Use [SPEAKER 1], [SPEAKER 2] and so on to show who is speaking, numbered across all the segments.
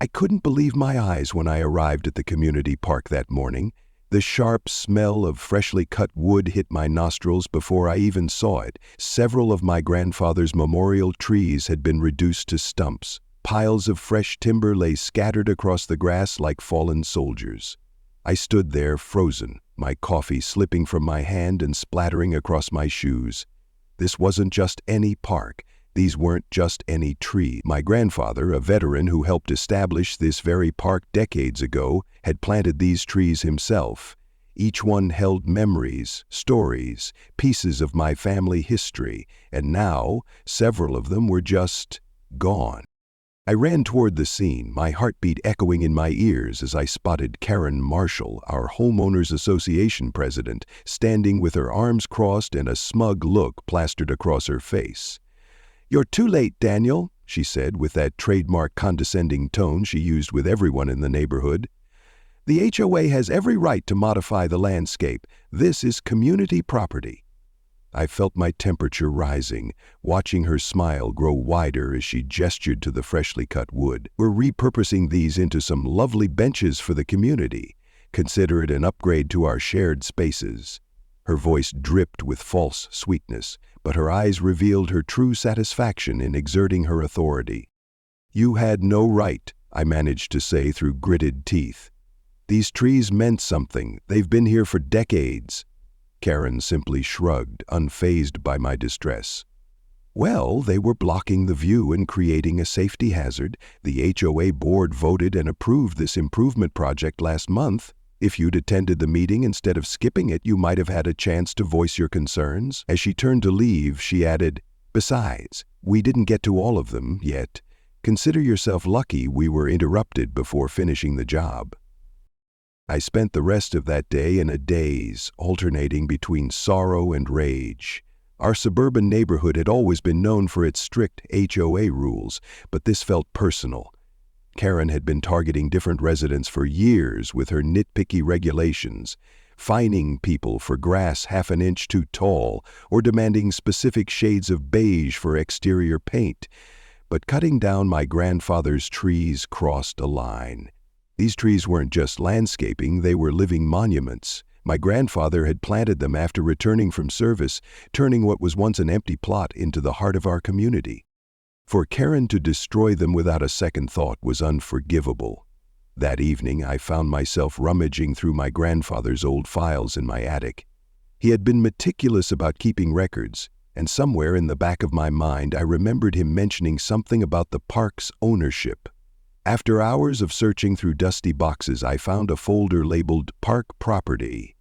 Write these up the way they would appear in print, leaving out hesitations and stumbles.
[SPEAKER 1] I couldn't believe my eyes when I arrived at the community park that morning. The sharp smell of freshly cut wood hit my nostrils before I even saw it. Several of my grandfather's memorial trees had been reduced to stumps. Piles of fresh timber lay scattered across the grass like fallen soldiers. I stood there frozen, my coffee slipping from my hand and splattering across my shoes. This wasn't just any park. These weren't just any tree. My grandfather, a veteran who helped establish this very park decades ago, had planted these trees himself. Each one held memories, stories, pieces of my family history, and now several of them were just gone. I ran toward the scene, my heartbeat echoing in my ears as I spotted Karen Marshall, our Homeowners Association president, standing with her arms crossed and a smug look plastered across her face. "You're too late, Daniel," she said with that trademark condescending tone she used with everyone in the neighborhood. "The HOA has every right to modify the landscape. This is community property." I felt my temperature rising, watching her smile grow wider as she gestured to the freshly cut wood. "We're repurposing these into some lovely benches for the community. Consider it an upgrade to our shared spaces." Her voice dripped with false sweetness, but her eyes revealed her true satisfaction in exerting her authority. "You had no right," I managed to say through gritted teeth. "These trees meant something. They've been here for decades." Karen simply shrugged, unfazed by my distress. "Well, they were blocking the view and creating a safety hazard. The HOA board voted and approved this improvement project last month. If you'd attended the meeting instead of skipping it, you might have had a chance to voice your concerns." As she turned to leave, she added, "Besides, we didn't get to all of them yet. Consider yourself lucky we were interrupted before finishing the job." I spent the rest of that day in a daze, alternating between sorrow and rage. Our suburban neighborhood had always been known for its strict HOA rules, but this felt personal. Karen had been targeting different residents for years with her nitpicky regulations, fining people for grass half an inch too tall or demanding specific shades of beige for exterior paint. But cutting down my grandfather's trees crossed a line. These trees weren't just landscaping, they were living monuments. My grandfather had planted them after returning from service, turning what was once an empty plot into the heart of our community. For Karen to destroy them without a second thought was unforgivable. That evening, I found myself rummaging through my grandfather's old files in my attic. He had been meticulous about keeping records, and somewhere in the back of my mind, I remembered him mentioning something about the park's ownership. After hours of searching through dusty boxes, I found a folder labeled Park Property.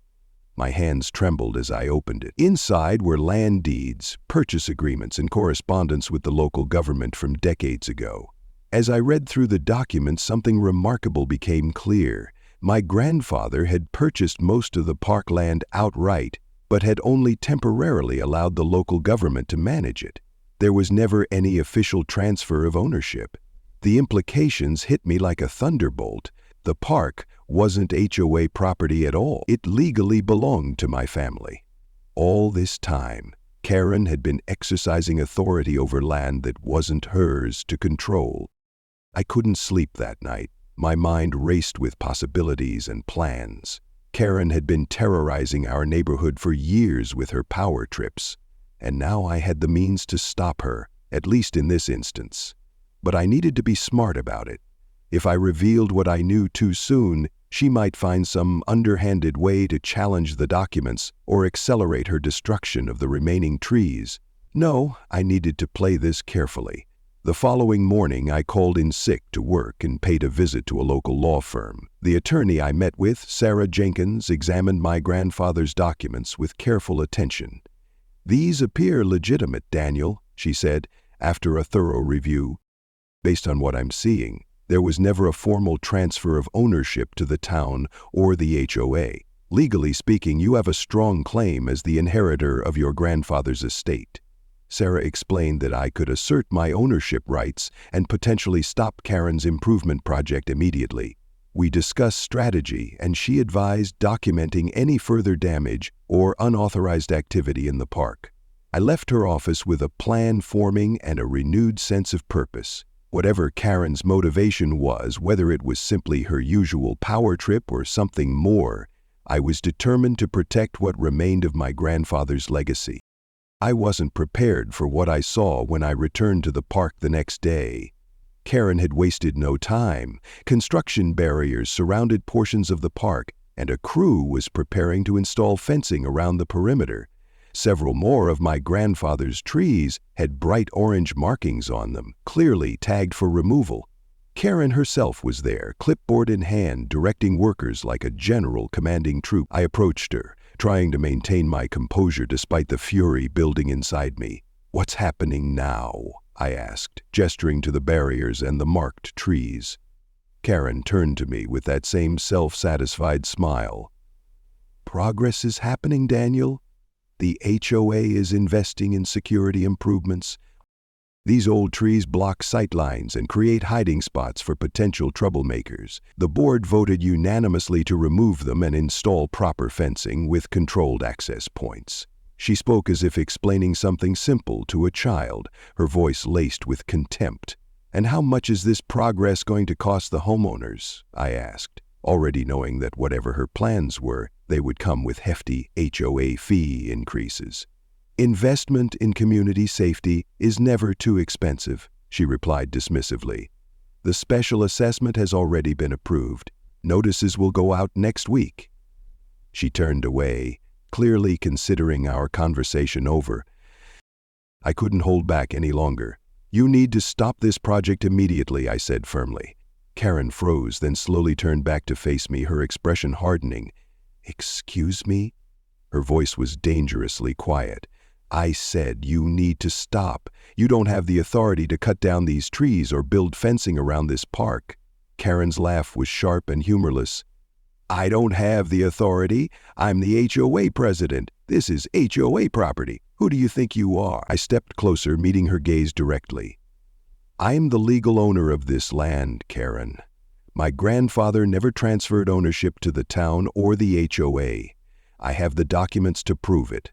[SPEAKER 1] My hands trembled as I opened it. Inside were land deeds, purchase agreements, and correspondence with the local government from decades ago. As I read through the documents, something remarkable became clear. My grandfather had purchased most of the park land outright, but had only temporarily allowed the local government to manage it. There was never any official transfer of ownership. The implications hit me like a thunderbolt. The park wasn't HOA property at all. It legally belonged to my family. All this time, Karen had been exercising authority over land that wasn't hers to control. I couldn't sleep that night. My mind raced with possibilities and plans. Karen had been terrorizing our neighborhood for years with her power trips, and now I had the means to stop her, at least in this instance. But I needed to be smart about it. If I revealed what I knew too soon, she might find some underhanded way to challenge the documents or accelerate her destruction of the remaining trees. No, I needed to play this carefully. The following morning, I called in sick to work and paid a visit to a local law firm. The attorney I met with, Sarah Jenkins, examined my grandfather's documents with careful attention. "These appear legitimate, Daniel," she said, after a thorough review. "Based on what I'm seeing, there was never a formal transfer of ownership to the town or the HOA. Legally speaking, you have a strong claim as the inheritor of your grandfather's estate." Sarah explained that I could assert my ownership rights and potentially stop Karen's improvement project immediately. We discussed strategy, and she advised documenting any further damage or unauthorized activity in the park. I left her office with a plan forming and a renewed sense of purpose. Whatever Karen's motivation was, whether it was simply her usual power trip or something more, I was determined to protect what remained of my grandfather's legacy. I wasn't prepared for what I saw when I returned to the park the next day. Karen had wasted no time. Construction barriers surrounded portions of the park, and a crew was preparing to install fencing around the perimeter. Several more of my grandfather's trees had bright orange markings on them, clearly tagged for removal. Karen herself was there, clipboard in hand, directing workers like a general commanding troops. I approached her, trying to maintain my composure despite the fury building inside me. "What's happening now?" I asked, gesturing to the barriers and the marked trees. Karen turned to me with that same self-satisfied smile. "Progress is happening, Daniel. The HOA is investing in security improvements. These old trees block sightlines and create hiding spots for potential troublemakers. The board voted unanimously to remove them and install proper fencing with controlled access points." She spoke as if explaining something simple to a child, her voice laced with contempt. "And how much is this progress going to cost the homeowners?" I asked, already knowing that whatever her plans were, they would come with hefty HOA fee increases. "Investment in community safety is never too expensive," she replied dismissively. "The special assessment has already been approved. Notices will go out next week." She turned away, clearly considering our conversation over. I couldn't hold back any longer. "You need to stop this project immediately," I said firmly. Karen froze, then slowly turned back to face me, her expression hardening. "Excuse me?" Her voice was dangerously quiet. "I said you need to stop. You don't have the authority to cut down these trees or build fencing around this park." Karen's laugh was sharp and humorless. "I don't have the authority. I'm the HOA president. This is HOA property. Who do you think you are?" I stepped closer, meeting her gaze directly. "I'm the legal owner of this land, Karen. My grandfather never transferred ownership to the town or the HOA. I have the documents to prove it."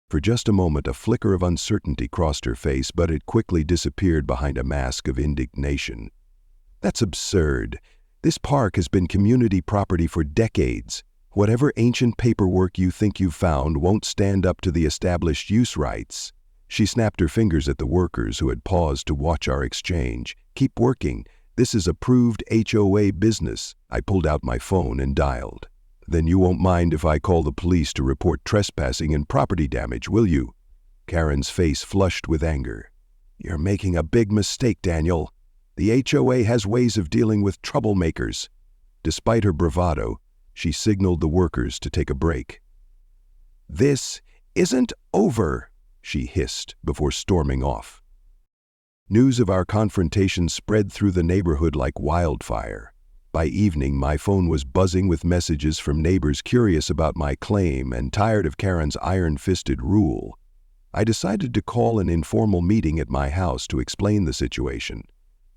[SPEAKER 1] For just a moment, a flicker of uncertainty crossed her face, but it quickly disappeared behind a mask of indignation. "That's absurd. This park has been community property for decades. Whatever ancient paperwork you think you've found won't stand up to the established use rights." She snapped her fingers at the workers who had paused to watch our exchange. "Keep working. This is approved HOA business." I pulled out my phone and dialed. "Then you won't mind if I call the police to report trespassing and property damage, will you?" Karen's face flushed with anger. "You're making a big mistake, Daniel. The HOA has ways of dealing with troublemakers." Despite her bravado, she signaled the workers to take a break. "This isn't over," she hissed before storming off. News of our confrontation spread through the neighborhood like wildfire. By evening, my phone was buzzing with messages from neighbors curious about my claim and tired of Karen's iron-fisted rule. I decided to call an informal meeting at my house to explain the situation.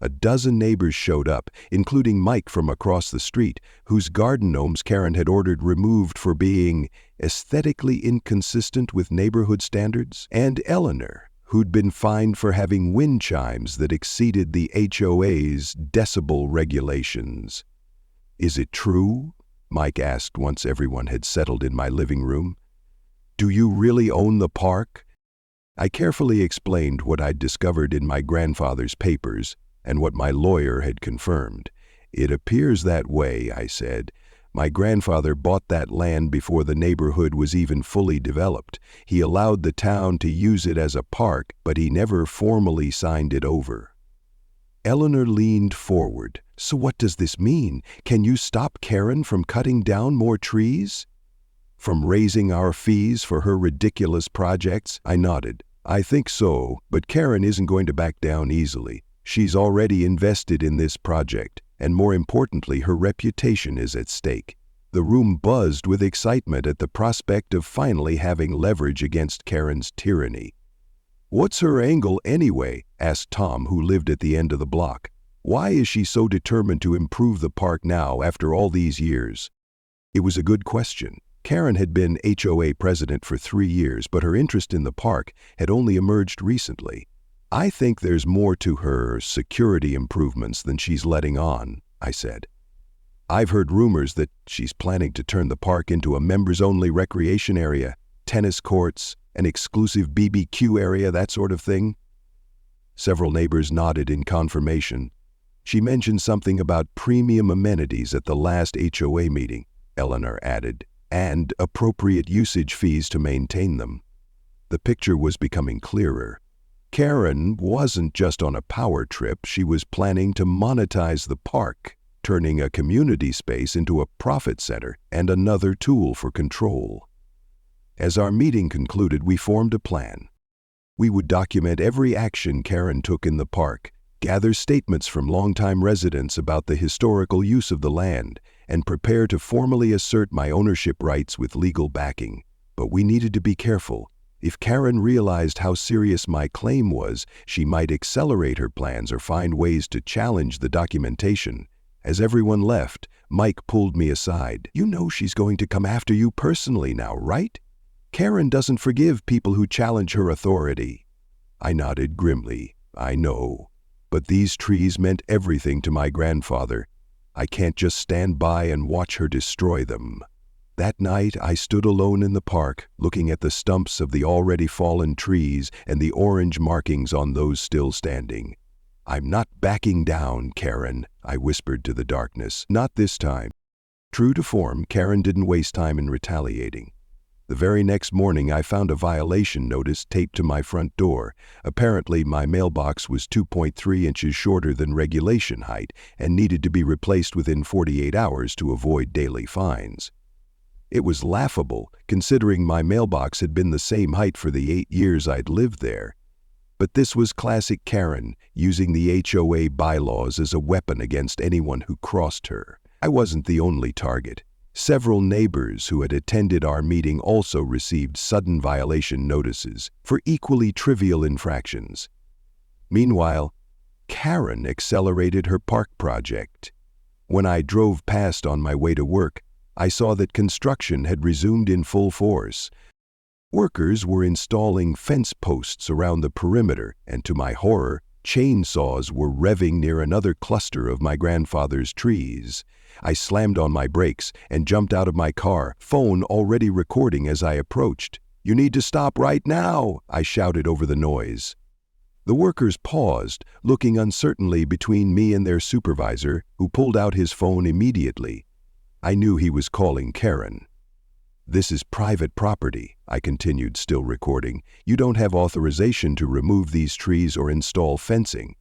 [SPEAKER 1] A dozen neighbors showed up, including Mike from across the street, whose garden gnomes Karen had ordered removed for being aesthetically inconsistent with neighborhood standards, and Eleanor, who'd been fined for having wind chimes that exceeded the HOA's decibel regulations. "Is it true?" Mike asked once everyone had settled in my living room. "Do you really own the park?" I carefully explained what I'd discovered in my grandfather's papers and what my lawyer had confirmed. "It appears that way," I said. "My grandfather bought that land before the neighborhood was even fully developed. He allowed the town to use it as a park, but he never formally signed it over." Eleanor leaned forward. "So what does this mean? Can you stop Karen from cutting down more trees? From raising our fees for her ridiculous projects?" I nodded. "I think so, but Karen isn't going to back down easily. She's already invested in this project, and more importantly, her reputation is at stake." The room buzzed with excitement at the prospect of finally having leverage against Karen's tyranny. "What's her angle anyway?" asked Tom, who lived at the end of the block. "Why is she so determined to improve the park now after all these years?" It was a good question. Karen had been HOA president for 3 years, but her interest in the park had only emerged recently. I think there's more to her security improvements than she's letting on, I said. I've heard rumors that she's planning to turn the park into a members-only recreation area, tennis courts, an exclusive BBQ area, that sort of thing. Several neighbors nodded in confirmation. She mentioned something about premium amenities at the last HOA meeting, Eleanor added, and appropriate usage fees to maintain them. The picture was becoming clearer. Karen wasn't just on a power trip, she was planning to monetize the park, turning a community space into a profit center and another tool for control. As our meeting concluded, we formed a plan. We would document every action Karen took in the park, gather statements from longtime residents about the historical use of the land, and prepare to formally assert my ownership rights with legal backing. But we needed to be careful. If Karen realized how serious my claim was, she might accelerate her plans or find ways to challenge the documentation. As everyone left, Mike pulled me aside. "You know she's going to come after you personally now, right? Karen doesn't forgive people who challenge her authority." I nodded grimly. "I know. But these trees meant everything to my grandfather. I can't just stand by and watch her destroy them." That night, I stood alone in the park, looking at the stumps of the already fallen trees and the orange markings on those still standing. "I'm not backing down, Karen," I whispered to the darkness. "Not this time." True to form, Karen didn't waste time in retaliating. The very next morning, I found a violation notice taped to my front door. Apparently, my mailbox was 2.3 inches shorter than regulation height and needed to be replaced within 48 hours to avoid daily fines. It was laughable, considering my mailbox had been the same height for the 8 years I'd lived there. But this was classic Karen, using the HOA bylaws as a weapon against anyone who crossed her. I wasn't the only target. Several neighbors who had attended our meeting also received sudden violation notices for equally trivial infractions. Meanwhile, Karen accelerated her park project. When I drove past on my way to work, I saw that construction had resumed in full force. Workers were installing fence posts around the perimeter, and to my horror, chainsaws were revving near another cluster of my grandfather's trees. I slammed on my brakes and jumped out of my car, phone already recording as I approached. "You need to stop right now," I shouted over the noise. The workers paused, looking uncertainly between me and their supervisor, who pulled out his phone immediately. I knew he was calling Karen. "This is private property," I continued, still recording. "You don't have authorization to remove these trees or install fencing."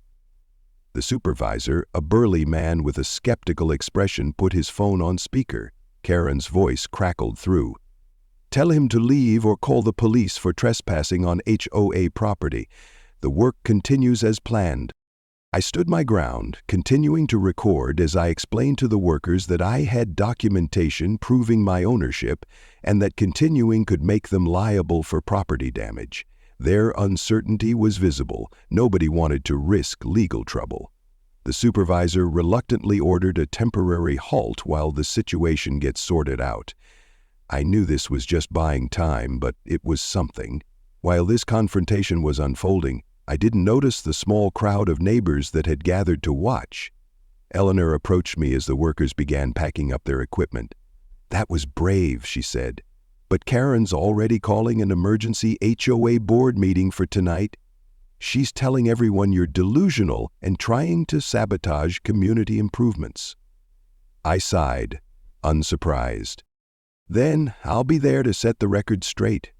[SPEAKER 1] The supervisor, a burly man with a skeptical expression, put his phone on speaker. Karen's voice crackled through. "Tell him to leave or call the police for trespassing on HOA property. The work continues as planned." I stood my ground, continuing to record as I explained to the workers that I had documentation proving my ownership and that continuing could make them liable for property damage. Their uncertainty was visible. Nobody wanted to risk legal trouble. The supervisor reluctantly ordered a temporary halt while the situation gets sorted out. I knew this was just buying time, but it was something. While this confrontation was unfolding, I didn't notice the small crowd of neighbors that had gathered to watch. Eleanor approached me as the workers began packing up their equipment. "That was brave," she said. "But Karen's already calling an emergency HOA board meeting for tonight. She's telling everyone you're delusional and trying to sabotage community improvements." I sighed, unsurprised. "Then I'll be there to set the record straight."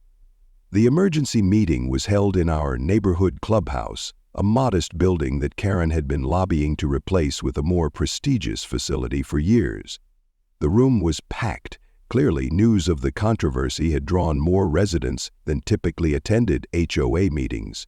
[SPEAKER 1] The emergency meeting was held in our neighborhood clubhouse, a modest building that Karen had been lobbying to replace with a more prestigious facility for years. The room was packed. Clearly, news of the controversy had drawn more residents than typically attended HOA meetings.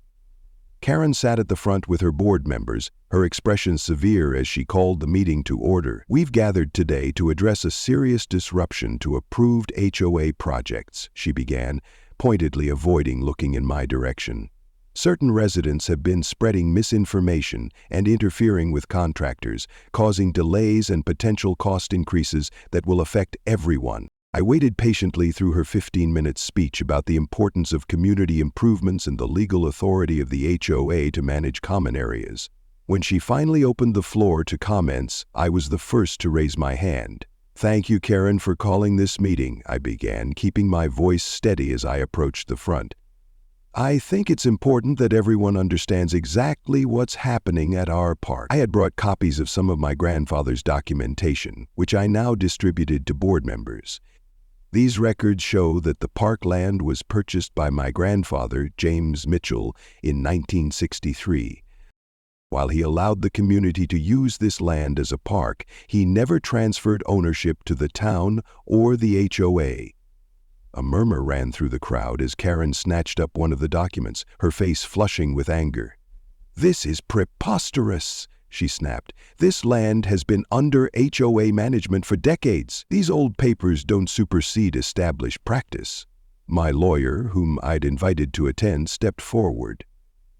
[SPEAKER 1] Karen sat at the front with her board members, her expression severe as she called the meeting to order. "We've gathered today to address a serious disruption to approved HOA projects," she began, pointedly avoiding looking in my direction. "Certain residents have been spreading misinformation and interfering with contractors, causing delays and potential cost increases that will affect everyone." I waited patiently through her 15-minute speech about the importance of community improvements and the legal authority of the HOA to manage common areas. When she finally opened the floor to comments, I was the first to raise my hand. "Thank you, Karen, for calling this meeting," I began, keeping my voice steady as I approached the front. "I think it's important that everyone understands exactly what's happening at our park." I had brought copies of some of my grandfather's documentation, which I now distributed to board members. These records show that the park land was purchased by my grandfather, James Mitchell, in 1963. While he allowed the community to use this land as a park, he never transferred ownership to the town or the HOA. A murmur ran through the crowd as Karen snatched up one of the documents, her face flushing with anger. "This is preposterous," she snapped. "This land has been under HOA management for decades. These old papers don't supersede established practice." My lawyer, whom I'd invited to attend, stepped forward.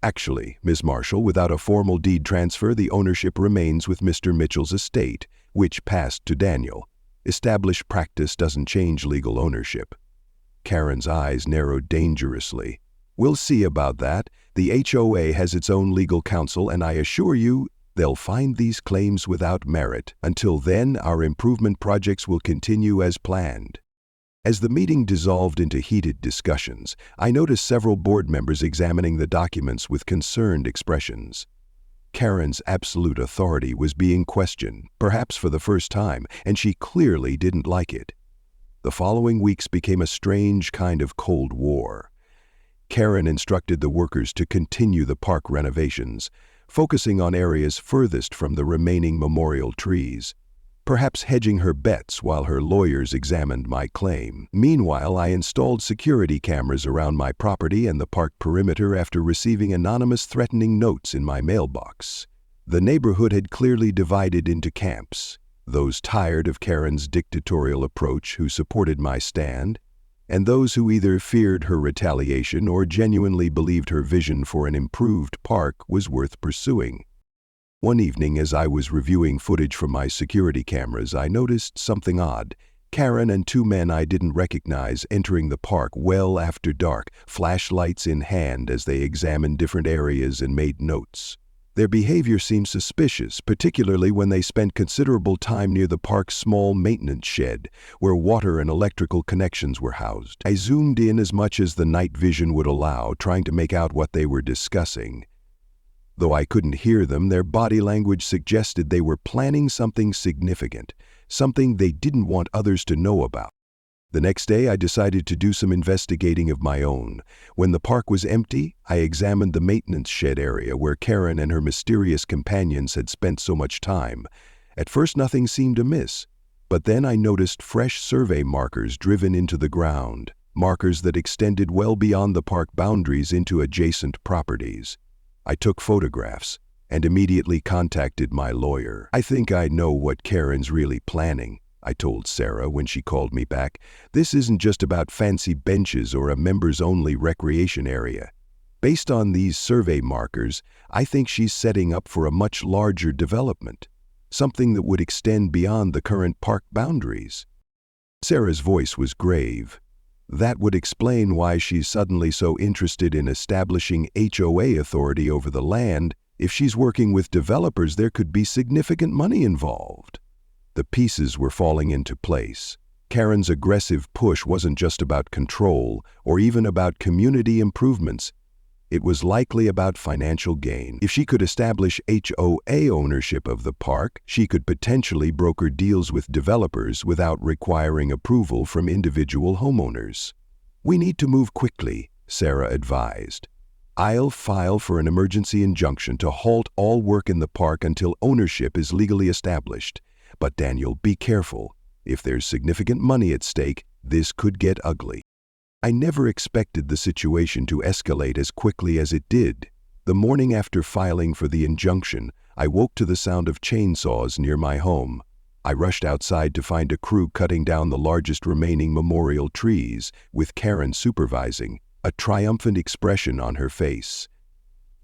[SPEAKER 1] "Actually, Ms. Marshall, without a formal deed transfer, the ownership remains with Mr. Mitchell's estate, which passed to Daniel. Established practice doesn't change legal ownership." Karen's eyes narrowed dangerously. "We'll see about that. The HOA has its own legal counsel, and I assure you, they'll find these claims without merit. Until then, our improvement projects will continue as planned." As the meeting dissolved into heated discussions, I noticed several board members examining the documents with concerned expressions. Karen's absolute authority was being questioned, perhaps for the first time, and she clearly didn't like it. The following weeks became a strange kind of Cold War. Karen instructed the workers to continue the park renovations, focusing on areas furthest from the remaining memorial trees, perhaps hedging her bets while her lawyers examined my claim. Meanwhile, I installed security cameras around my property and the park perimeter after receiving anonymous threatening notes in my mailbox. The neighborhood had clearly divided into camps: those tired of Karen's dictatorial approach who supported my stand, and those who either feared her retaliation or genuinely believed her vision for an improved park was worth pursuing. One evening, as I was reviewing footage from my security cameras, I noticed something odd. Karen and two men I didn't recognize entering the park well after dark, flashlights in hand as they examined different areas and made notes. Their behavior seemed suspicious, particularly when they spent considerable time near the park's small maintenance shed, where water and electrical connections were housed. I zoomed in as much as the night vision would allow, trying to make out what they were discussing. Though I couldn't hear them, their body language suggested they were planning something significant, something they didn't want others to know about. The next day, I decided to do some investigating of my own. When the park was empty, I examined the maintenance shed area where Karen and her mysterious companions had spent so much time. At first, nothing seemed amiss, but then I noticed fresh survey markers driven into the ground, markers that extended well beyond the park boundaries into adjacent properties. I took photographs and immediately contacted my lawyer. "I think I know what Karen's really planning," I told Sarah when she called me back. "This isn't just about fancy benches or a members-only recreation area. Based on these survey markers, I think she's setting up for a much larger development, something that would extend beyond the current park boundaries." Sarah's voice was grave. "That would explain why she's suddenly so interested in establishing HOA authority over the land. If she's working with developers, there could be significant money involved." The pieces were falling into place. Karen's aggressive push wasn't just about control or even about community improvements. It was likely about financial gain. If she could establish HOA ownership of the park, she could potentially broker deals with developers without requiring approval from individual homeowners. "We need to move quickly," Sarah advised. "I'll file for an emergency injunction to halt all work in the park until ownership is legally established. But Daniel, be careful. If there's significant money at stake, this could get ugly." I never expected the situation to escalate as quickly as it did. The morning after filing for the injunction, I woke to the sound of chainsaws near my home. I rushed outside to find a crew cutting down the largest remaining memorial trees, with Karen supervising, a triumphant expression on her face.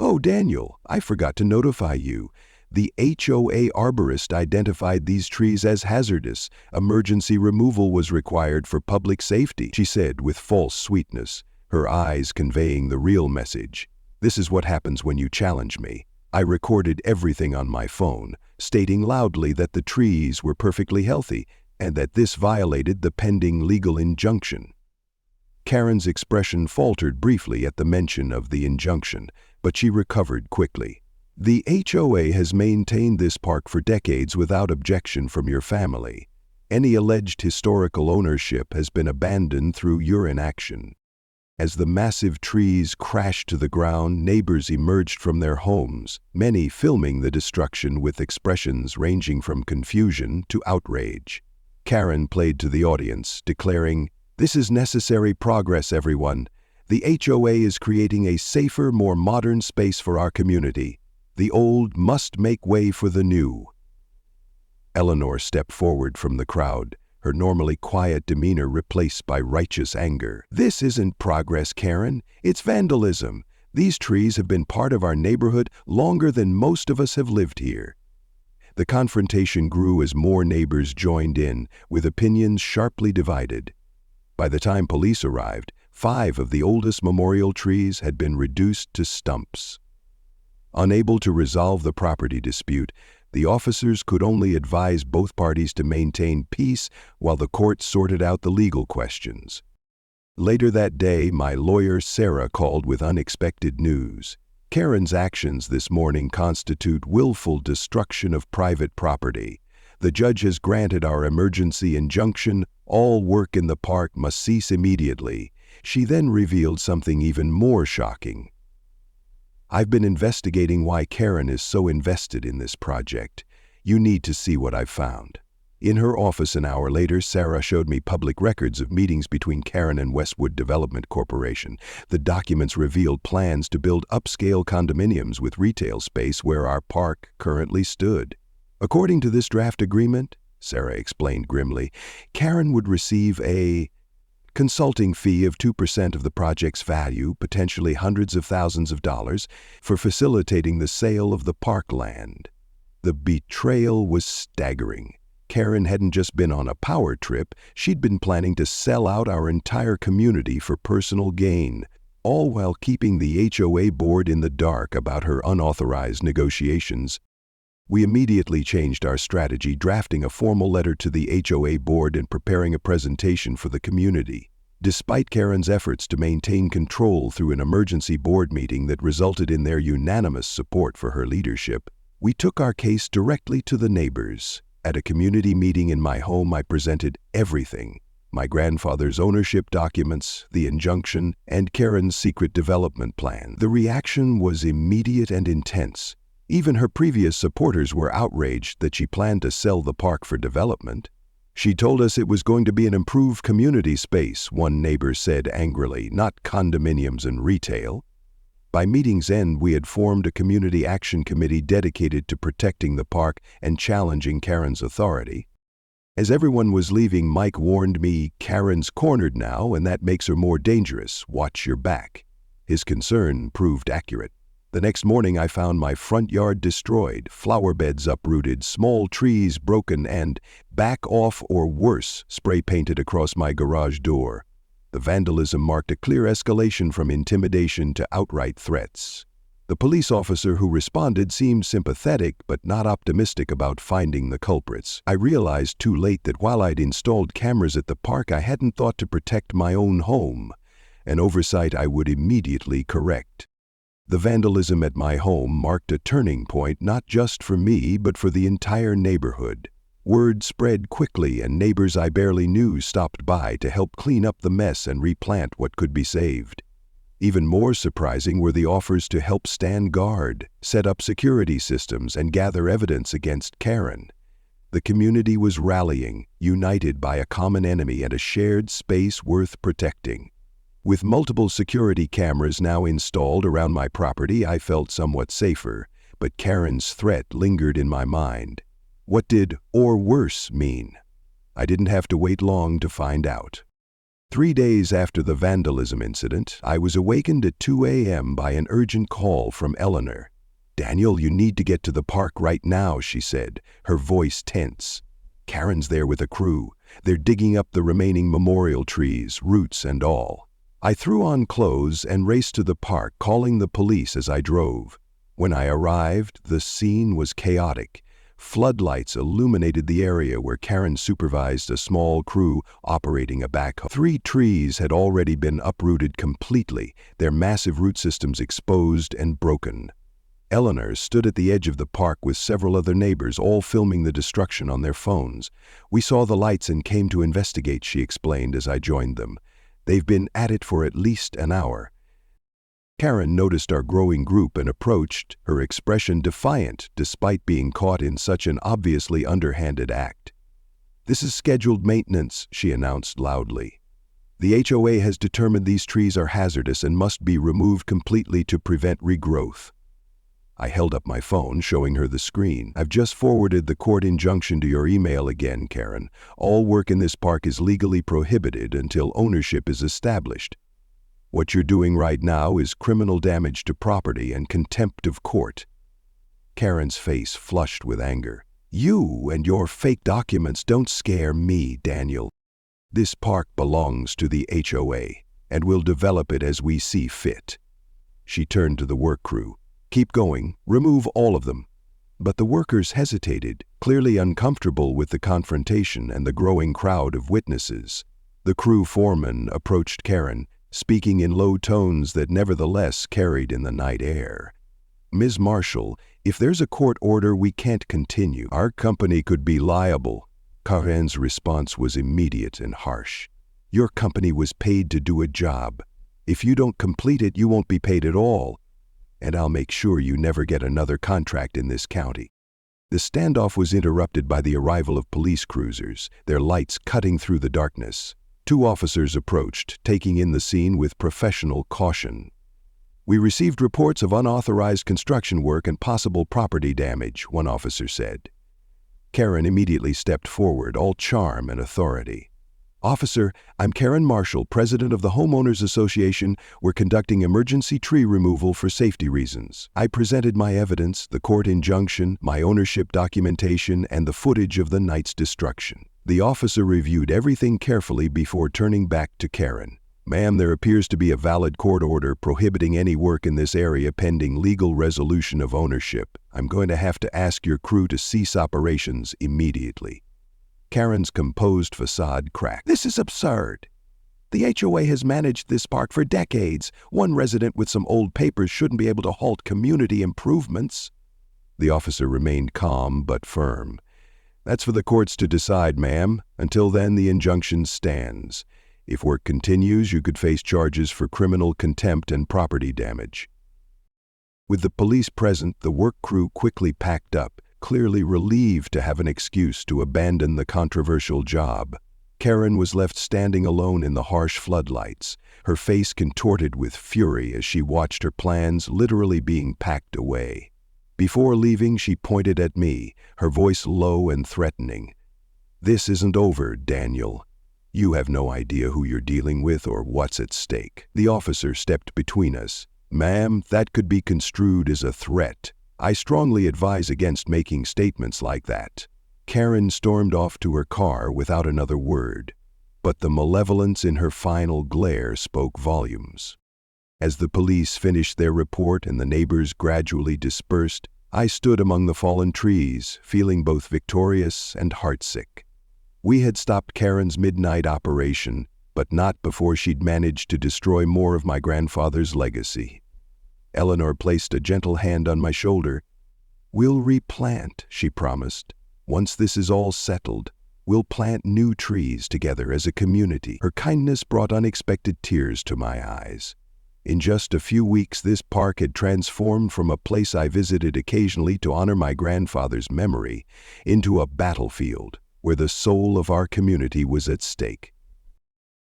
[SPEAKER 1] "Oh, Daniel, I forgot to notify you. The HOA arborist identified these trees as hazardous. Emergency removal was required for public safety, she said with false sweetness, her eyes conveying the real message. This is what happens when you challenge me. I recorded everything on my phone, stating loudly that the trees were perfectly healthy and that this violated the pending legal injunction. Karen's expression faltered briefly at the mention of the injunction, but she recovered quickly. The HOA has maintained this park for decades without objection from your family. Any alleged historical ownership has been abandoned through your inaction. As the massive trees crashed to the ground, neighbors emerged from their homes, many filming the destruction with expressions ranging from confusion to outrage. Karen played to the audience, declaring, "This is necessary progress, everyone. The HOA is creating a safer, more modern space for our community. The old must make way for the new." Eleanor stepped forward from the crowd, her normally quiet demeanor replaced by righteous anger. "This isn't progress, Karen. It's vandalism. These trees have been part of our neighborhood longer than most of us have lived here." The confrontation grew as more neighbors joined in, with opinions sharply divided. By the time police arrived, 5 of the oldest memorial trees had been reduced to stumps. Unable to resolve the property dispute, the officers could only advise both parties to maintain peace while the court sorted out the legal questions. Later that day, my lawyer Sarah called with unexpected news. Karen's actions this morning constitute willful destruction of private property. The judge has granted our emergency injunction. All work in the park must cease immediately. She then revealed something even more shocking. "I've been investigating why Karen is so invested in this project. You need to see what I've found." In her office an hour later, Sarah showed me public records of meetings between Karen and Westwood Development Corporation. The documents revealed plans to build upscale condominiums with retail space where our park currently stood. According to this draft agreement, Sarah explained grimly, Karen would receive a consulting fee of 2% of the project's value, potentially hundreds of thousands of dollars, for facilitating the sale of the park land. The betrayal was staggering. Karen hadn't just been on a power trip, she'd been planning to sell out our entire community for personal gain, all while keeping the HOA board in the dark about her unauthorized negotiations. We immediately changed our strategy, drafting a formal letter to the HOA board and preparing a presentation for the community. Despite Karen's efforts to maintain control through an emergency board meeting that resulted in their unanimous support for her leadership, we took our case directly to the neighbors. At a community meeting in my home, I presented everything: my grandfather's ownership documents, the injunction, and Karen's secret development plan. The reaction was immediate and intense. Even her previous supporters were outraged that she planned to sell the park for development. "She told us it was going to be an improved community space," one neighbor said angrily, "not condominiums and retail." By meeting's end, we had formed a community action committee dedicated to protecting the park and challenging Karen's authority. As everyone was leaving, Mike warned me, "Karen's cornered now, and that makes her more dangerous. Watch your back." His concern proved accurate. The next morning I found my front yard destroyed, flower beds uprooted, small trees broken, and "back off or worse" spray painted across my garage door. The vandalism marked a clear escalation from intimidation to outright threats. The police officer who responded seemed sympathetic but not optimistic about finding the culprits. I realized too late that while I'd installed cameras at the park, I hadn't thought to protect my own home, an oversight I would immediately correct. The vandalism at my home marked a turning point not just for me but for the entire neighborhood. Word spread quickly and neighbors I barely knew stopped by to help clean up the mess and replant what could be saved. Even more surprising were the offers to help stand guard, set up security systems, and gather evidence against Karen. The community was rallying, united by a common enemy and a shared space worth protecting. With multiple security cameras now installed around my property, I felt somewhat safer, but Karen's threat lingered in my mind. What did "or worse" mean? I didn't have to wait long to find out. 3 days after the vandalism incident, I was awakened at 2 a.m. by an urgent call from Eleanor. "Daniel, you need to get to the park right now," she said, her voice tense. "Karen's there with a crew. They're digging up the remaining memorial trees, roots and all." I threw on clothes and raced to the park, calling the police as I drove. When I arrived, the scene was chaotic. Floodlights illuminated the area where Karen supervised a small crew operating a backhoe. 3 trees had already been uprooted completely, their massive root systems exposed and broken. Eleanor stood at the edge of the park with several other neighbors, all filming the destruction on their phones. "We saw the lights and came to investigate," she explained as I joined them. "They've been at it for at least an hour." Karen noticed our growing group and approached, her expression defiant despite being caught in such an obviously underhanded act. "This is scheduled maintenance," she announced loudly. "The HOA has determined these trees are hazardous and must be removed completely to prevent regrowth." I held up my phone, showing her the screen. "I've just forwarded the court injunction to your email again, Karen. All work in this park is legally prohibited until ownership is established. What you're doing right now is criminal damage to property and contempt of court." Karen's face flushed with anger. "You and your fake documents don't scare me, Daniel. This park belongs to the HOA, and we'll develop it as we see fit." She turned to the work crew. "Keep going, remove all of them." But the workers hesitated, clearly uncomfortable with the confrontation and the growing crowd of witnesses. The crew foreman approached Karen, speaking in low tones that nevertheless carried in the night air. "Ms. Marshall, if there's a court order, we can't continue. Our company could be liable." Karen's response was immediate and harsh. "Your company was paid to do a job. If you don't complete it, you won't be paid at all. And I'll make sure you never get another contract in this county." The standoff was interrupted by the arrival of police cruisers, their lights cutting through the darkness. 2 officers approached, taking in the scene with professional caution. "We received reports of unauthorized construction work and possible property damage," one officer said. Karen immediately stepped forward, all charm and authority. "Officer, I'm Karen Marshall, president of the Homeowners Association. We're conducting emergency tree removal for safety reasons." I presented my evidence, the court injunction, my ownership documentation, and the footage of the night's destruction. The officer reviewed everything carefully before turning back to Karen. "Ma'am, there appears to be a valid court order prohibiting any work in this area pending legal resolution of ownership. I'm going to have to ask your crew to cease operations immediately." Karen's composed facade cracked. "This is absurd. The HOA has managed this park for decades. One resident with some old papers shouldn't be able to halt community improvements." The officer remained calm but firm. "That's for the courts to decide, ma'am. Until then, the injunction stands. If work continues, you could face charges for criminal contempt and property damage." With the police present, the work crew quickly packed up, clearly relieved to have an excuse to abandon the controversial job. Karen was left standing alone in the harsh floodlights, her face contorted with fury as she watched her plans literally being packed away. Before leaving, she pointed at me, her voice low and threatening. "This isn't over, Daniel. You have no idea who you're dealing with or what's at stake." The officer stepped between us. "Ma'am, that could be construed as a threat. I strongly advise against making statements like that." Karen stormed off to her car without another word, but the malevolence in her final glare spoke volumes. As the police finished their report and the neighbors gradually dispersed, I stood among the fallen trees, feeling both victorious and heartsick. We had stopped Karen's midnight operation, but not before she'd managed to destroy more of my grandfather's legacy. Eleanor placed a gentle hand on my shoulder. "We'll replant," she promised. "Once this is all settled, we'll plant new trees together as a community." Her kindness brought unexpected tears to my eyes. In just a few weeks, this park had transformed from a place I visited occasionally to honor my grandfather's memory into a battlefield where the soul of our community was at stake.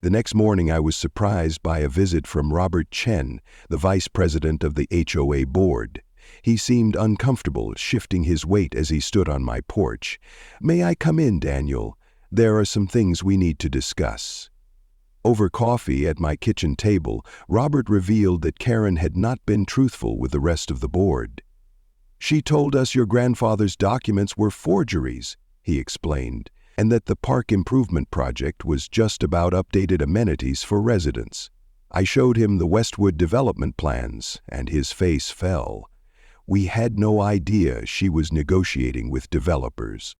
[SPEAKER 1] The next morning, I was surprised by a visit from Robert Chen, the vice president of the HOA board. He seemed uncomfortable, shifting his weight as he stood on my porch. "May I come in, Daniel? There are some things we need to discuss." Over coffee at my kitchen table, Robert revealed that Karen had not been truthful with the rest of the board. She told us your grandfather's documents were forgeries, he explained, and that the park improvement project was just about updated amenities for residents. I showed him the Westwood development plans, and his face fell. We had no idea she was negotiating with developers.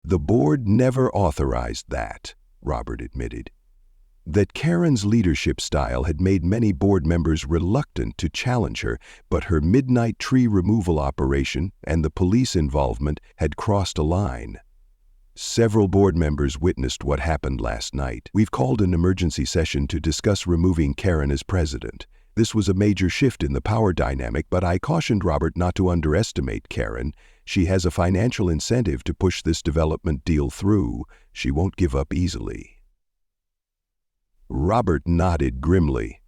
[SPEAKER 1] The board never authorized that, Robert admitted. That Karen's leadership style had made many board members reluctant to challenge her, but her midnight tree removal operation and the police involvement had crossed a line. Several board members witnessed what happened last night. We've called an emergency session to discuss removing Karen as president. This was a major shift in the power dynamic, but I cautioned Robert not to underestimate Karen. She has a financial incentive to push this development deal through. She won't give up easily. Robert nodded grimly.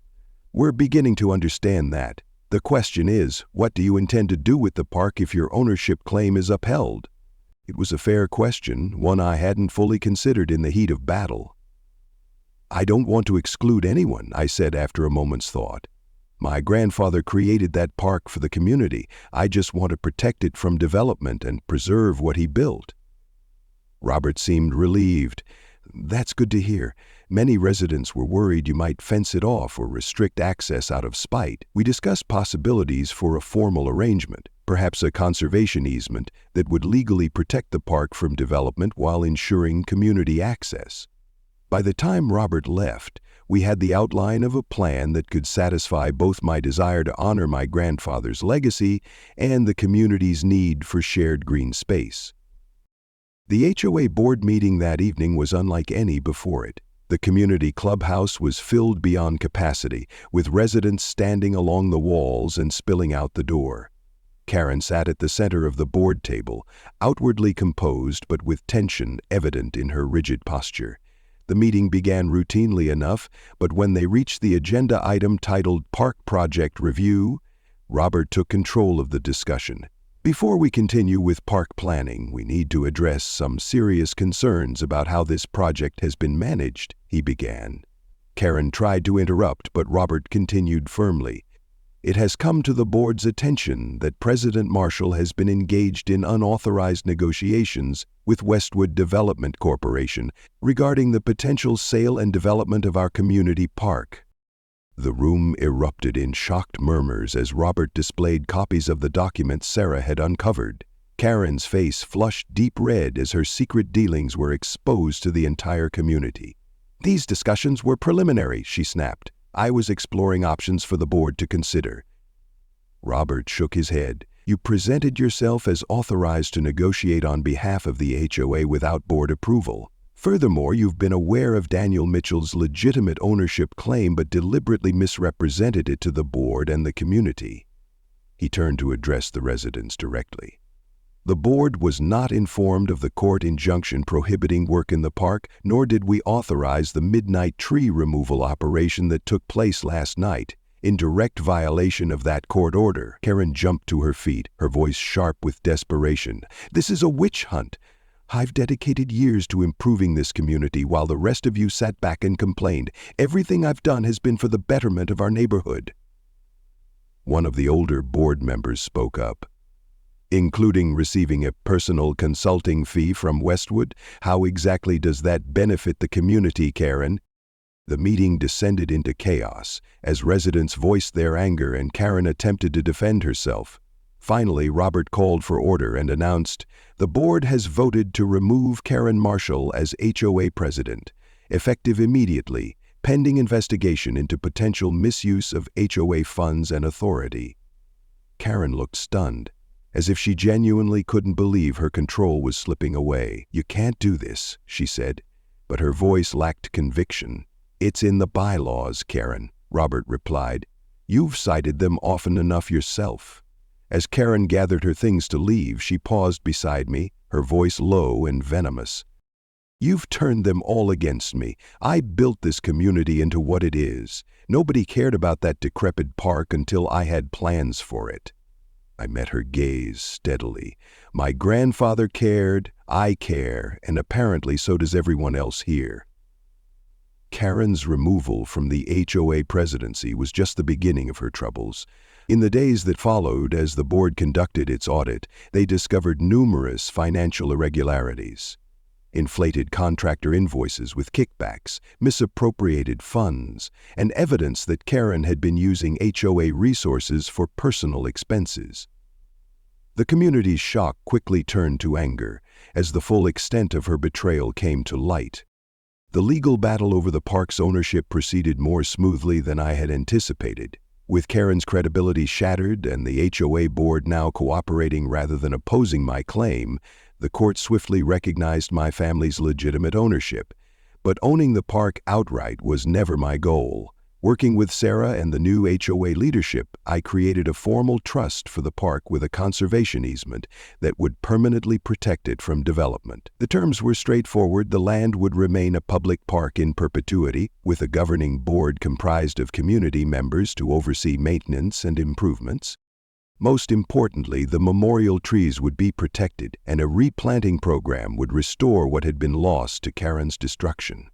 [SPEAKER 1] We're beginning to understand that. The question is, what do you intend to do with the park if your ownership claim is upheld? It was a fair question, one I hadn't fully considered in the heat of battle. I don't want to exclude anyone, I said after a moment's thought. My grandfather created that park for the community. I just want to protect it from development and preserve what he built. Robert seemed relieved. That's good to hear. Many residents were worried you might fence it off or restrict access out of spite. We discussed possibilities for a formal arrangement, perhaps a conservation easement that would legally protect the park from development while ensuring community access. By the time Robert left, we had the outline of a plan that could satisfy both my desire to honor my grandfather's legacy and the community's need for shared green space. The HOA board meeting that evening was unlike any before it. The community clubhouse was filled beyond capacity, with residents standing along the walls and spilling out the door. Karen sat at the center of the board table, outwardly composed but with tension evident in her rigid posture. The meeting began routinely enough, but when they reached the agenda item titled Park Project Review, Robert took control of the discussion. Before we continue with park planning, we need to address some serious concerns about how this project has been managed, he began. Karen tried to interrupt, but Robert continued firmly. It has come to the board's attention that President Marshall has been engaged in unauthorized negotiations with Westwood Development Corporation regarding the potential sale and development of our community park. The room erupted in shocked murmurs as Robert displayed copies of the documents Sarah had uncovered. Karen's face flushed deep red as her secret dealings were exposed to the entire community. These discussions were preliminary, she snapped. I was exploring options for the board to consider. Robert shook his head. You presented yourself as authorized to negotiate on behalf of the HOA without board approval. Furthermore, you've been aware of Daniel Mitchell's legitimate ownership claim but deliberately misrepresented it to the board and the community. He turned to address the residents directly. The board was not informed of the court injunction prohibiting work in the park, nor did we authorize the midnight tree removal operation that took place last night. In direct violation of that court order, Karen jumped to her feet, her voice sharp with desperation. This is a witch hunt. I've dedicated years to improving this community while the rest of you sat back and complained. Everything I've done has been for the betterment of our neighborhood. One of the older board members spoke up. Including receiving a personal consulting fee from Westwood? How exactly does that benefit the community, Karen? The meeting descended into chaos as residents voiced their anger and Karen attempted to defend herself. Finally, Robert called for order and announced, the board has voted to remove Karen Marshall as HOA president, effective immediately, pending investigation into potential misuse of HOA funds and authority. Karen looked stunned, as if she genuinely couldn't believe her control was slipping away. You can't do this, she said, but her voice lacked conviction. It's in the bylaws, Karen, Robert replied. You've cited them often enough yourself. As Karen gathered her things to leave, she paused beside me, her voice low and venomous. You've turned them all against me. I built this community into what it is. Nobody cared about that decrepit park until I had plans for it. I met her gaze steadily. My grandfather cared, I care, and apparently so does everyone else here. Karen's removal from the HOA presidency was just the beginning of her troubles. In the days that followed, as the board conducted its audit, they discovered numerous financial irregularities. Inflated contractor invoices with kickbacks, misappropriated funds, and evidence that Karen had been using HOA resources for personal expenses. The community's shock quickly turned to anger as the full extent of her betrayal came to light. The legal battle over the park's ownership proceeded more smoothly than I had anticipated. With Karen's credibility shattered and the HOA board now cooperating rather than opposing my claim, the court swiftly recognized my family's legitimate ownership. But owning the park outright was never my goal. Working with Sarah and the new HOA leadership, I created a formal trust for the park with a conservation easement that would permanently protect it from development. The terms were straightforward. The land would remain a public park in perpetuity, with a governing board comprised of community members to oversee maintenance and improvements. Most importantly, the memorial trees would be protected, and a replanting program would restore what had been lost to Karen's destruction.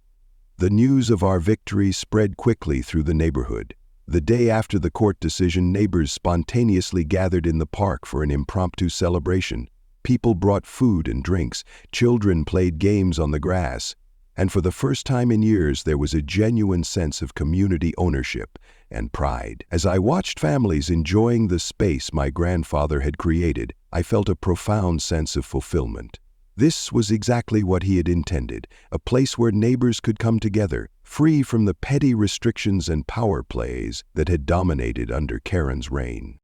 [SPEAKER 1] The news of our victory spread quickly through the neighborhood. The day after the court decision, neighbors spontaneously gathered in the park for an impromptu celebration. People brought food and drinks, children played games on the grass, and for the first time in years there was a genuine sense of community ownership and pride. As I watched families enjoying the space my grandfather had created, I felt a profound sense of fulfillment. This was exactly what he had intended, a place where neighbors could come together, free from the petty restrictions and power plays that had dominated under Karen's reign.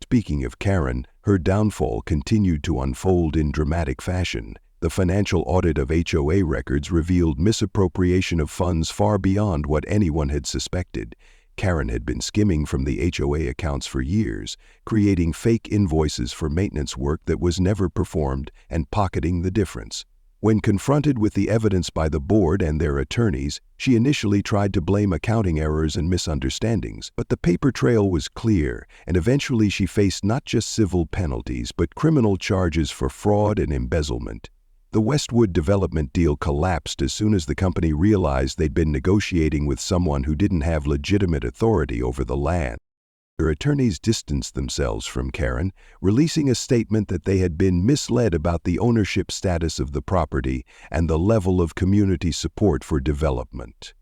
[SPEAKER 1] Speaking of Karen, her downfall continued to unfold in dramatic fashion. The financial audit of HOA records revealed misappropriation of funds far beyond what anyone had suspected. Karen had been skimming from the HOA accounts for years, creating fake invoices for maintenance work that was never performed and pocketing the difference. When confronted with the evidence by the board and their attorneys, she initially tried to blame accounting errors and misunderstandings, but the paper trail was clear, and eventually she faced not just civil penalties but criminal charges for fraud and embezzlement. The Westwood development deal collapsed as soon as the company realized they'd been negotiating with someone who didn't have legitimate authority over the land. Their attorneys distanced themselves from Karen, releasing a statement that they had been misled about the ownership status of the property and the level of community support for development.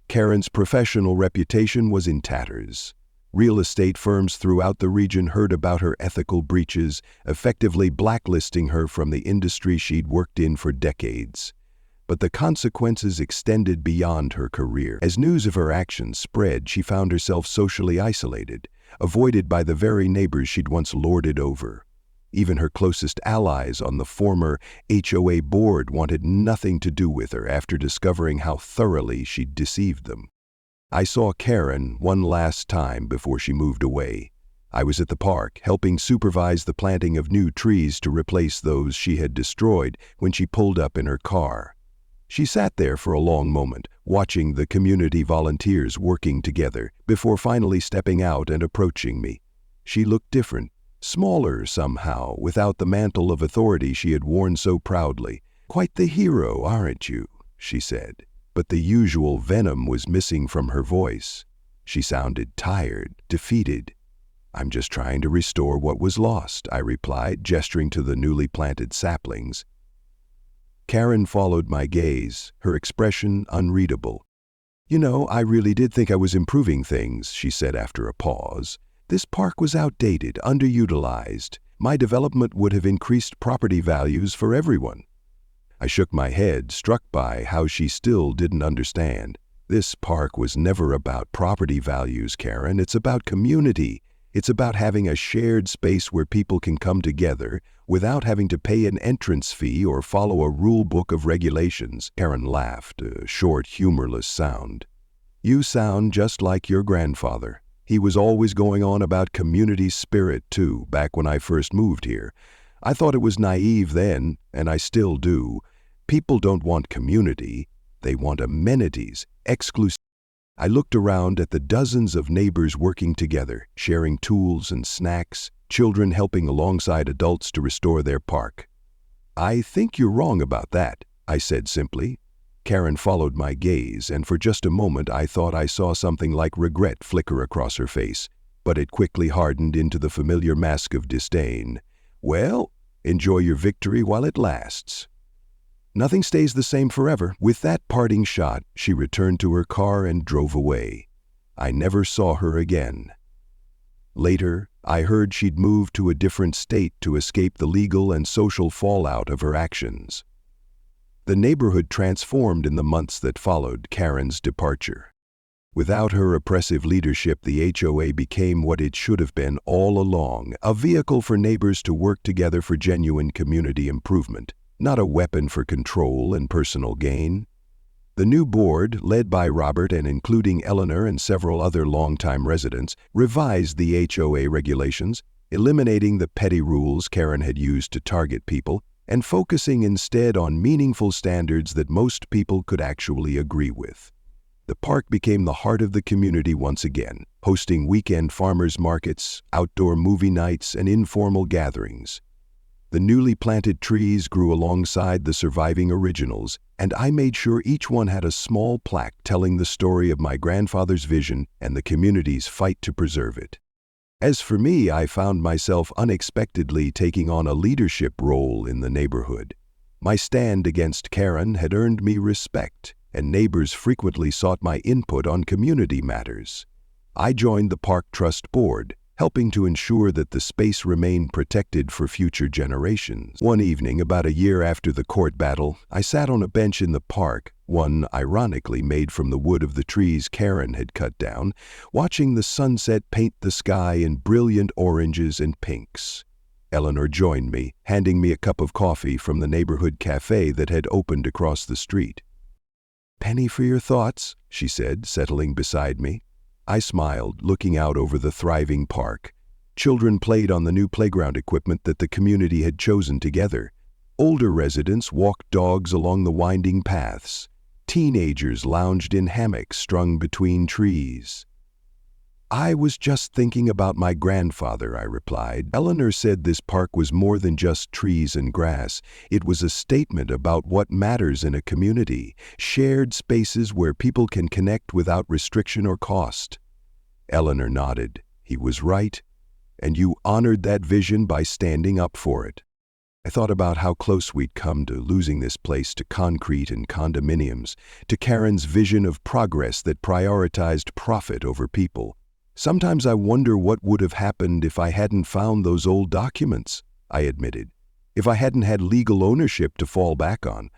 [SPEAKER 1] Karen's professional reputation was in tatters. Real estate firms throughout the region heard about her ethical breaches, effectively blacklisting her from the industry she'd worked in for decades. But the consequences extended beyond her career. As news of her actions spread, she found herself socially isolated, avoided by the very neighbors she'd once lorded over. Even her closest allies on the former HOA board wanted nothing to do with her after discovering how thoroughly she'd deceived them. I saw Karen one last time before she moved away. I was at the park, helping supervise the planting of new trees to replace those she had destroyed when she pulled up in her car. She sat there for a long moment, watching the community volunteers working together, before finally stepping out and approaching me. She looked different, smaller somehow, without the mantle of authority she had worn so proudly. "Quite the hero, aren't you?" she said. But the usual venom was missing from her voice. She sounded tired, defeated. "I'm just trying to restore what was lost," I replied, gesturing to the newly planted saplings. Karen followed my gaze, her expression unreadable. "You know, I really did think I was improving things," she said after a pause. "This park was outdated, underutilized. My development would have increased property values for everyone." I shook my head, struck by how she still didn't understand. "This park was never about property values, Karen. It's about community. It's about having a shared space where people can come together without having to pay an entrance fee or follow a rule book of regulations." Karen laughed, a short, humorless sound. "You sound just like your grandfather. He was always going on about community spirit, too, back when I first moved here. I thought it was naive then, and I still do. People don't want community. They want amenities, exclusivity." I looked around at the dozens of neighbors working together, sharing tools and snacks, children helping alongside adults to restore their park. "I think you're wrong about that," I said simply. Karen followed my gaze, and for just a moment I thought I saw something like regret flicker across her face. but it quickly hardened into the familiar mask of disdain. "Well, enjoy your victory while it lasts." Nothing stays the same forever. With that parting shot, she returned to her car and drove away. I never saw her again. Later, I heard she'd moved to a different state to escape the legal and social fallout of her actions. The neighborhood transformed in the months that followed Karen's departure. Without her oppressive leadership, the HOA became what it should have been all along, a vehicle for neighbors to work together for genuine community improvement, not a weapon for control and personal gain. The new board, led by Robert and including Eleanor and several other longtime residents, revised the HOA regulations, eliminating the petty rules Karen had used to target people and focusing instead on meaningful standards that most people could actually agree with. The park became the heart of the community once again, hosting weekend farmers markets, outdoor movie nights, and informal gatherings. The newly planted trees grew alongside the surviving originals, and I made sure each one had a small plaque telling the story of my grandfather's vision and the community's fight to preserve it. As for me, I found myself unexpectedly taking on a leadership role in the neighborhood. My stand against Karen had earned me respect, and neighbors frequently sought my input on community matters. I joined the Park Trust Board, helping to ensure that the space remained protected for future generations. One evening, about a year after the court battle, I sat on a bench in the park, one ironically made from the wood of the trees Karen had cut down, watching the sunset paint the sky in brilliant oranges and pinks. Eleanor joined me, handing me a cup of coffee from the neighborhood cafe that had opened across the street. "Penny for your thoughts," she said, settling beside me. I smiled, looking out over the thriving park. Children played on the new playground equipment that the community had chosen together. Older residents walked dogs along the winding paths. Teenagers lounged in hammocks strung between trees. "I was just thinking about my grandfather," I replied. Eleanor said this park was more than just trees and grass. It was a statement about what matters in a community, shared spaces where people can connect without restriction or cost. Eleanor nodded. "He was right, and you honored that vision by standing up for it." I thought about how close we'd come to losing this place to concrete and condominiums, to Karen's vision of progress that prioritized profit over people. "Sometimes I wonder what would have happened if I hadn't found those old documents," I admitted. "If I hadn't had legal ownership to fall back on."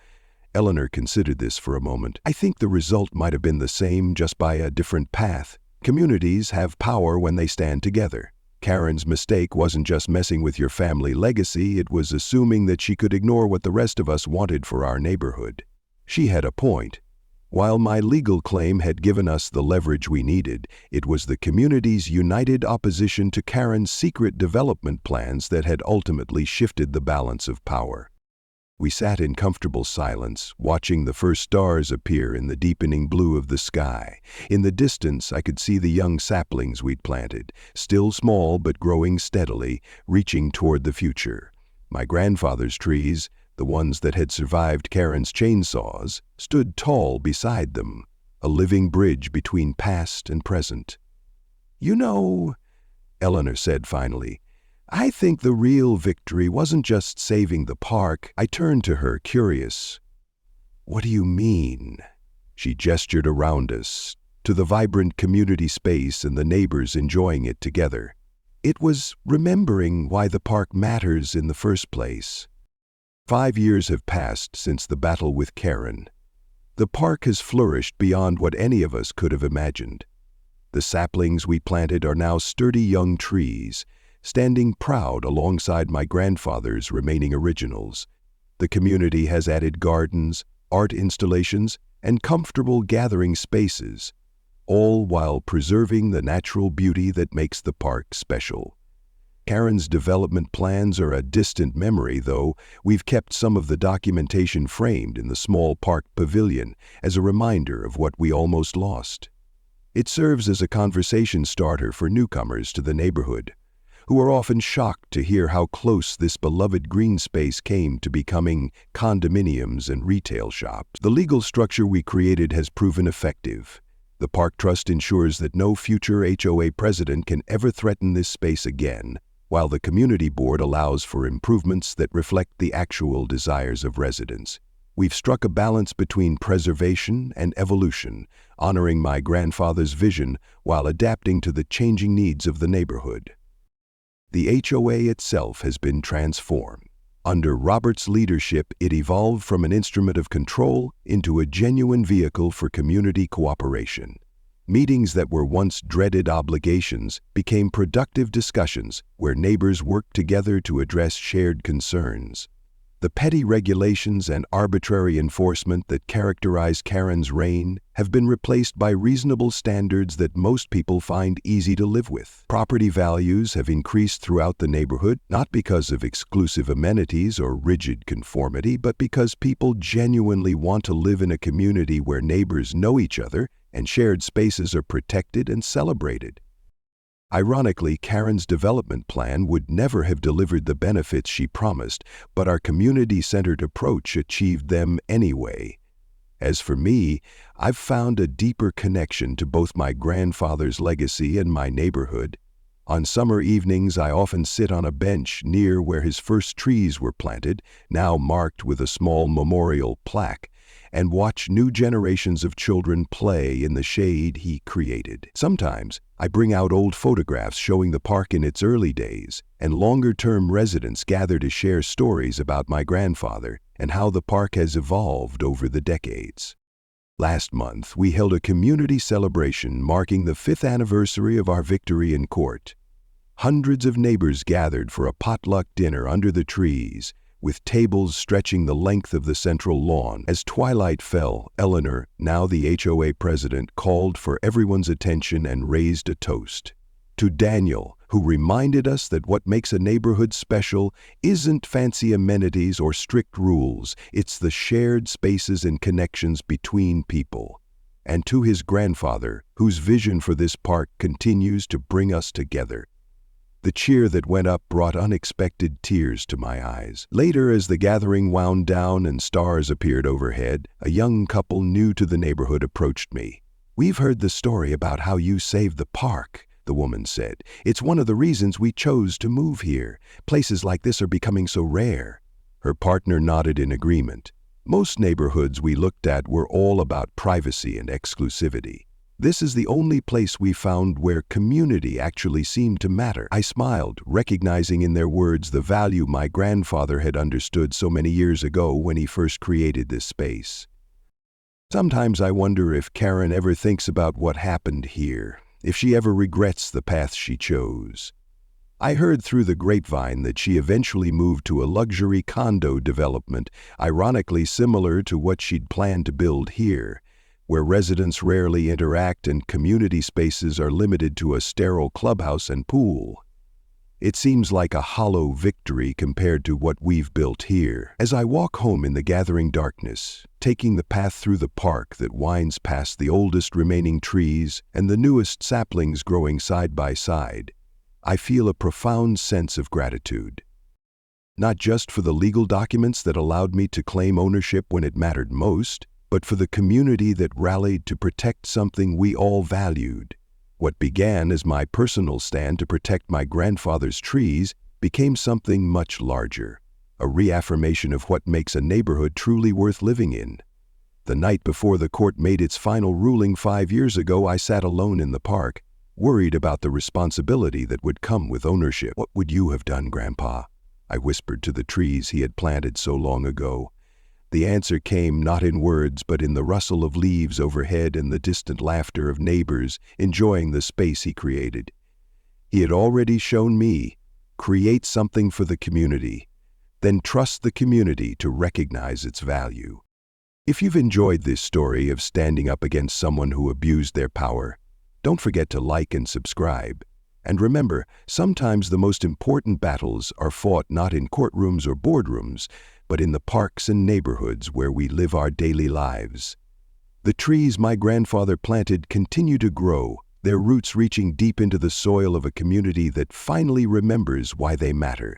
[SPEAKER 1] Eleanor considered this for a moment. "I think the result might have been the same, just by a different path. Communities have power when they stand together. Karen's mistake wasn't just messing with your family legacy, it was assuming that she could ignore what the rest of us wanted for our neighborhood." She had a point. While my legal claim had given us the leverage we needed, it was the community's united opposition to Karen's secret development plans that had ultimately shifted the balance of power. We sat in comfortable silence, watching the first stars appear in the deepening blue of the sky. In the distance, I could see the young saplings we'd planted, still small but growing steadily, reaching toward the future. My grandfather's trees, the ones that had survived Karen's chainsaws, stood tall beside them, a living bridge between past and present. "You know," Eleanor said finally, "I think the real victory wasn't just saving the park." I turned to her, curious. "What do you mean?" She gestured around us, to the vibrant community space and the neighbors enjoying it together. "It was remembering why the park matters in the first place." 5 years have passed since the battle with Karen. The park has flourished beyond what any of us could have imagined. The saplings we planted are now sturdy young trees, standing proud alongside my grandfather's remaining originals. The community has added gardens, art installations, and comfortable gathering spaces, all while preserving the natural beauty that makes the park special. Karen's development plans are a distant memory, though we've kept some of the documentation framed in the small park pavilion as a reminder of what we almost lost. It serves as a conversation starter for newcomers to the neighborhood, who are often shocked to hear how close this beloved green space came to becoming condominiums and retail shops. The legal structure we created has proven effective. The Park Trust ensures that no future HOA president can ever threaten this space again, while the Community Board allows for improvements that reflect the actual desires of residents. We've struck a balance between preservation and evolution, honoring my grandfather's vision while adapting to the changing needs of the neighborhood. The HOA itself has been transformed. Under Robert's leadership, it evolved from an instrument of control into a genuine vehicle for community cooperation. Meetings that were once dreaded obligations became productive discussions where neighbors worked together to address shared concerns. The petty regulations and arbitrary enforcement that characterized Karen's reign have been replaced by reasonable standards that most people find easy to live with. Property values have increased throughout the neighborhood, not because of exclusive amenities or rigid conformity, but because people genuinely want to live in a community where neighbors know each other and shared spaces are protected and celebrated. Ironically, Karen's development plan would never have delivered the benefits she promised, but our community-centered approach achieved them anyway. As for me, I've found a deeper connection to both my grandfather's legacy and my neighborhood. On summer evenings, I often sit on a bench near where his first trees were planted, now marked with a small memorial plaque, and watch new generations of children play in the shade he created. Sometimes, I bring out old photographs showing the park in its early days, and longer-term residents gather to share stories about my grandfather and how the park has evolved over the decades. Last month, we held a community celebration marking the 5th anniversary of our victory in court. Hundreds of neighbors gathered for a potluck dinner under the trees, with tables stretching the length of the central lawn. As twilight fell, Eleanor, now the HOA president, called for everyone's attention and raised a toast. To Daniel, who reminded us that what makes a neighborhood special isn't fancy amenities or strict rules, it's the shared spaces and connections between people. And to his grandfather, whose vision for this park continues to bring us together. The cheer that went up brought unexpected tears to my eyes. Later, as the gathering wound down and stars appeared overhead, a young couple new to the neighborhood approached me. "We've heard the story about how you saved the park," the woman said. "It's one of the reasons we chose to move here. Places like this are becoming so rare." Her partner nodded in agreement. Most neighborhoods we looked at were all about privacy and exclusivity. This is the only place we found where community actually seemed to matter. I smiled, recognizing in their words the value my grandfather had understood so many years ago when he first created this space. Sometimes I wonder if Karen ever thinks about what happened here, if she ever regrets the path she chose. I heard through the grapevine that she eventually moved to a luxury condo development, ironically similar to what she'd planned to build here, where residents rarely interact and community spaces are limited to a sterile clubhouse and pool. It seems like a hollow victory compared to what we've built here. As I walk home in the gathering darkness, taking the path through the park that winds past the oldest remaining trees and the newest saplings growing side by side, I feel a profound sense of gratitude. Not just for the legal documents that allowed me to claim ownership when it mattered most, but for the community that rallied to protect something we all valued. What began as my personal stand to protect my grandfather's trees became something much larger, a reaffirmation of what makes a neighborhood truly worth living in. The night before the court made its final ruling 5 years ago, I sat alone in the park, worried about the responsibility that would come with ownership. "What would you have done, Grandpa?" I whispered to the trees he had planted so long ago. The answer came not in words, but in the rustle of leaves overhead and the distant laughter of neighbors enjoying the space he created. He had already shown me, create something for the community, then trust the community to recognize its value. If you've enjoyed this story of standing up against someone who abused their power, don't forget to like and subscribe. And remember, sometimes the most important battles are fought not in courtrooms or boardrooms, but in the parks and neighborhoods where we live our daily lives. The trees my grandfather planted continue to grow, their roots reaching deep into the soil of a community that finally remembers why they matter.